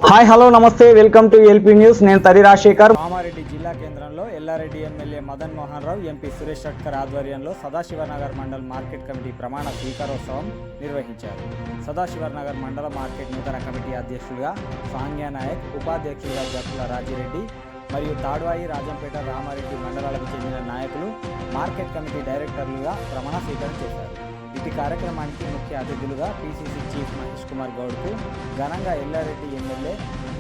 Hi hello నమస్తే welcome to LP news. నేను తరి రాజశేఖర్. కామారెడ్డి జిల్లా కేంద్రంలో ఎల్లారెడ్డి ఎమ్మెల్యే మదన్ మోహన్ రావు, ఎంపీ సురేష్ షట్కర్ ఆధ్వర్యంలో సదాశివనగర్ మండల్ మార్కెట్ కమిటీ ప్రమాణ స్వీకారోత్సవం నిర్వహించారు. సదాశివనగర్ మండల మార్కెట్ నూతన కమిటీ అధ్యక్షులుగా సాంగ్యా నాయక్, ఉపాధ్యక్షులుగా జక్కుల రాజిరెడ్డి మరియు తాడ్వాయి, రాజంపేట, రామారెడ్డి మండలాలకు చెందిన నాయకులు మార్కెట్ కమిటీ డైరెక్టర్లుగా ప్రమాణ స్వీకారం చేశారు. ఇటు కార్యక్రమానికి ముఖ్య అతిథులుగా పిసిసి చీఫ్ మహేష్ కుమార్ గౌడ్కు ఘనంగా ఎల్లారెడ్డి ఎమ్మెల్యే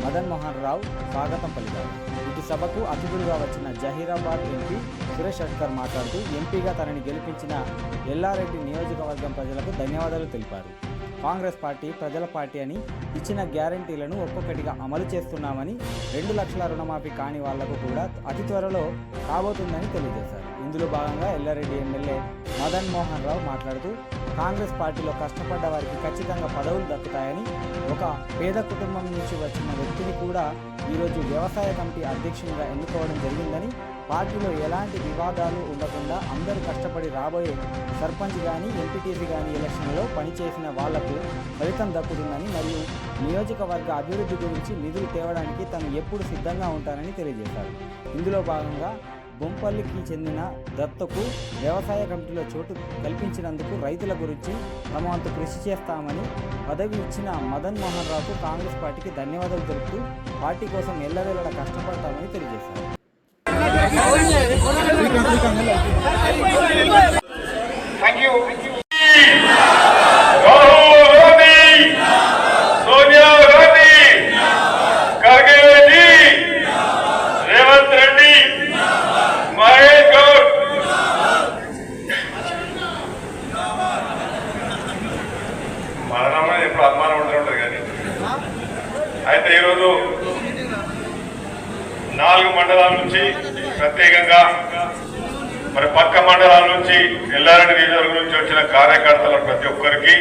మదన్ మోహన్ రావు స్వాగతం పలికారు. ఇటు సభకు అతిథులుగా వచ్చిన జహీరాబాద్ ఎంపీ సురేష్ షట్కర్ మాట్లాడుతూ ఎంపీగా తనని గెలిపించిన ఎల్లారెడ్డి నియోజకవర్గం ప్రజలకు ధన్యవాదాలు తెలిపారు. కాంగ్రెస్ పార్టీ ప్రజల పార్టీ అని ఇచ్చిన గ్యారంటీలను ఒక్కొక్కటిగా అమలు చేస్తున్నామని, 2 లక్షల రుణమాఫీ కాని వాళ్లకు కూడా అతి త్వరలో కాబోతుందని తెలియజేశారు. ఇందులో భాగంగా ఎల్లారెడ్డి ఎమ్మెల్యే మదన్ మోహన్ రావు మాట్లాడుతూ కాంగ్రెస్ పార్టీలో కష్టపడ్డ వారికి ఖచ్చితంగా పదవులు దక్కుతాయని, ఒక పేద కుటుంబం నుంచి వచ్చిన వ్యక్తిని కూడా ఈరోజు వ్యవసాయ కమిటీ అధ్యక్షునిగా ఎన్నుకోవడం జరిగిందని, పార్టీలో ఎలాంటి వివాదాలు ఉండకుండా అందరూ కష్టపడి రాబోయే సర్పంచ్ కానీ ఎంపీటీసీ కానీ ఎలక్షన్లో పనిచేసిన వాళ్లకు ఫలితం దక్కుతుందని, మరియు నియోజకవర్గ అభివృద్ధి గురించి నిధులు తేవడానికి తను ఎప్పుడు సిద్ధంగా ఉంటానని తెలియజేశారు. ఇందులో భాగంగా బొంపల్లికి చెందిన దత్తకు వ్యవసాయ కమిటీలో చోటు కల్పించినందుకు రైతుల గురించి తమ వంతు కృషి చేస్తామని, పదవి ఇచ్చిన మదన్ మోహన్ రావుకు కాంగ్రెస్ పార్టీకి ధన్యవాదాలు తెలుపుతూ పార్టీ కోసం ఎల్లవేళలా కష్టపడతామని తెలియజేశారు. ఇప్పుడు అభిమానం ఉంటుంటుంది కానీ అయితే ఈరోజు 4 మండలాల నుంచి ప్రత్యేకంగా మరి పక్క మండలాల నుంచి ఎల్లారెడ్డి నియోజకవర్గం నుంచి వచ్చిన కార్యకర్తల ప్రతి ఒక్కరికి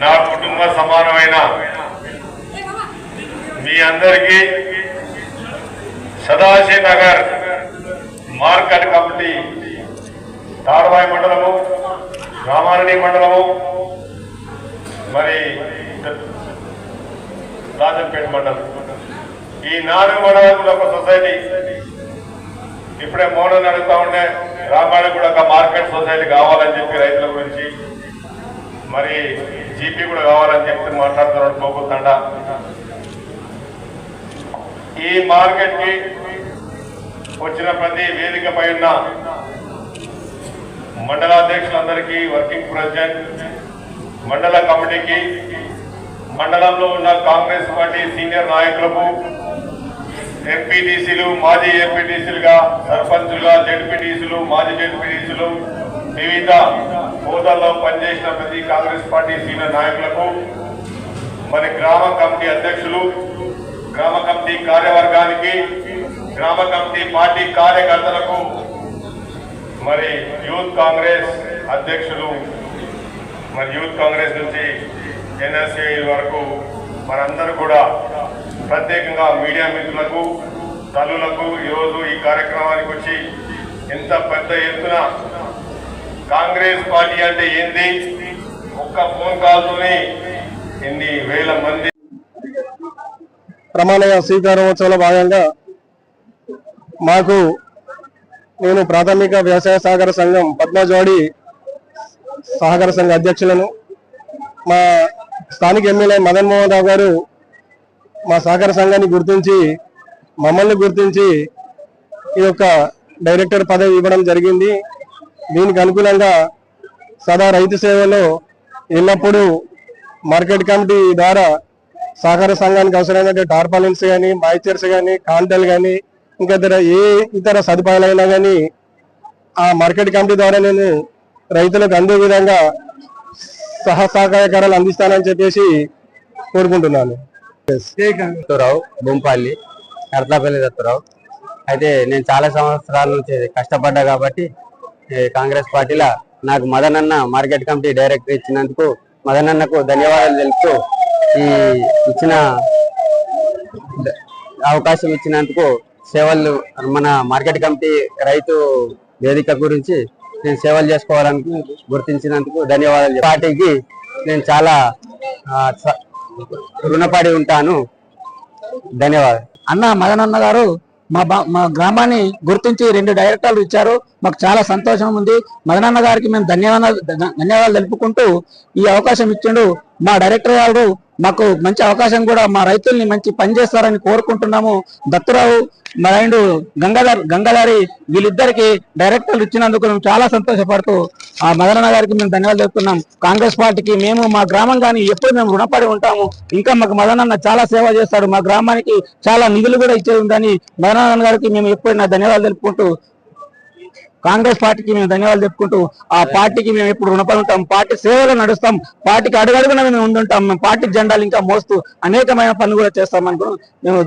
నా కుటుంబ సమానమైన మీ అందరికీ సదాశివనగర్ మార్కెట్ కమిటీ తాడ్వాయి మండలము, రామారెడ్డి మండలము, మరి రాజంపేట మండలం, ఈ 4 మండలాలు ఒక సొసైటీ. ఇప్పుడే మోడల్ అడుగుతా ఉండే రామారెడ్డి కూడా ఒక మార్కెట్ సొసైటీ కావాలని చెప్పి రైతుల గురించి, మరి జీపీ కూడా కావాలని చెప్పి మాట్లాడుతున్నాడు పోకుంటా. ఈ మార్కెట్ కి వచ్చిన ప్రతి వేదిక పై ఉన్న మండలాధ్యక్షులందరికీ, వర్కింగ్ ప్రెసిడెంట్, మండల కమిటీకి, మండలంలో ఉన్న కాంగ్రెస్ పార్టీ సీనియర్ నాయకులకు, ఎంపీటీసీలు, మాజీ ఎంపీటీసీలుగా, సర్పంచులుగా, జెడ్పీటీసీలు, మాజీ జెడ్పీటీసీలు, వివిధ హోదాల్లో పనిచేసిన ప్రతి కాంగ్రెస్ పార్టీ సీనియర్ నాయకులకు, మరి గ్రామ కమిటీ అధ్యక్షులు, గ్రామ కమిటీ కార్యవర్గానికి, గ్రామ కమిటీ పార్టీ కార్యకర్తలకు, మరి యూత్ కాంగ్రెస్ అధ్యక్షులు, మరి యూత్ కాంగ్రెస్ నుంచి ఎన్ఎస్ఏ వరకు మనందరూ కూడా ప్రత్యేకంగా మీడియా మిత్రులకు, తల్లులకు ఈరోజు ఈ కార్యక్రమానికి వచ్చి ఎంత పెద్ద ఎత్తున కాంగ్రెస్ పార్టీ అంటే ఏంది, ఒక్క ఫోన్ కాల్తోనే ఎన్ని వేల మంది ప్రమాణ స్వీకారోత్సవంలో భాగంగా నేను ప్రాథమిక వ్యవసాయ సహకార సంఘం పద్మజోడి సహకార సంఘ అధ్యక్షులను, మా స్థానిక ఎమ్మెల్యే మదన్ మోహన్ రావు గారు మా సహకార సంఘాన్ని గుర్తించి, మమ్మల్ని గుర్తించి ఈ యొక్క డైరెక్టర్ పదవి ఇవ్వడం జరిగింది. దీనికి అనుకూలంగా సదా రైతు సేవలో ఎల్లప్పుడూ మార్కెట్ కమిటీ ద్వారా సహకార సంఘానికి అవసరమైన టార్పాలిన్స్ కానీ, మాయిచర్స్ కానీ, కాంటలు కానీ, ఇంకా ఏ ఇతర సదుపాయాలైనా కానీ ఆ మార్కెట్ కమిటీ ద్వారా నేను రైతులకు అందే విధంగా సహకారాలు అందిస్తానని చెప్పేసి కోరుకుంటున్నాను. దత్తురావు, బొంపల్లి, కర్తాపల్లి దత్తురావు. అయితే నేను చాలా సంవత్సరాల నుంచి కష్టపడ్డా కాబట్టి కాంగ్రెస్ పార్టీలో నాకు మదన్ అన్న మార్కెట్ కమిటీ డైరెక్టర్ ఇచ్చినందుకు మదన్ అన్నకు ధన్యవాదాలు తెలుపుతూ, ఈ ఇచ్చిన అవకాశం ఇచ్చినందుకు, సేవలు మన మార్కెట్ కమిటీ రైతు వేదిక గురించి నేను సేవలు చేసుకోవాలని గుర్తించినందుకు ధన్యవాదాలు. పార్టీకి నేను చాలా రుణపడి ఉంటాను. ధన్యవాదాలు. అన్న మదనన్న గారు మా గ్రామాన్ని గుర్తించి 2 డైరెక్టర్లు ఇచ్చారు. మాకు చాలా సంతోషం ఉంది. మదనన్న గారికి మేము ధన్యవాదాలు తెలుపుకుంటూ ఈ అవకాశం ఇచ్చిండు. మా డైరెక్టర్ గారు మాకు మంచి అవకాశం కూడా మా రైతుల్ని మంచి పని చేస్తారని కోరుకుంటున్నాము. దత్తురావు మరియు గంగాధారి వీళ్ళిద్దరికి డైరెక్టర్లు ఇచ్చినందుకు మేము చాలా సంతోషపడుతూ ఆ మదనన్న గారికి మేము ధన్యవాదాలు చెప్తున్నాం. కాంగ్రెస్ పార్టీకి మేము మా గ్రామం కానీ ఎప్పుడు మేము రుణపడి ఉంటాము. ఇంకా మాకు మదనన్న చాలా సేవ చేస్తాడు. మా గ్రామానికి చాలా నిధులు కూడా ఇచ్చేది ఉందని మదనన్న గారికి మేము ఎప్పుడైనా ధన్యవాదాలు తెలుపుకుంటూ కాంగ్రెస్ పార్టీకి మేము ధన్యవాదాలు చెప్పుకుంటూ ఆ పార్టీకి మేము ఎప్పుడు రుణపడి ఉంటాం. పార్టీ సేవలో నడుస్తాం. పార్టీకి అడుగడుగున మేము ఉండుంటాం. మేము పార్టీ జెండాలు ఇంకా మోస్తూ అనేకమైన పనులు కూడా చేస్తాం అనుకున్నాం. మేము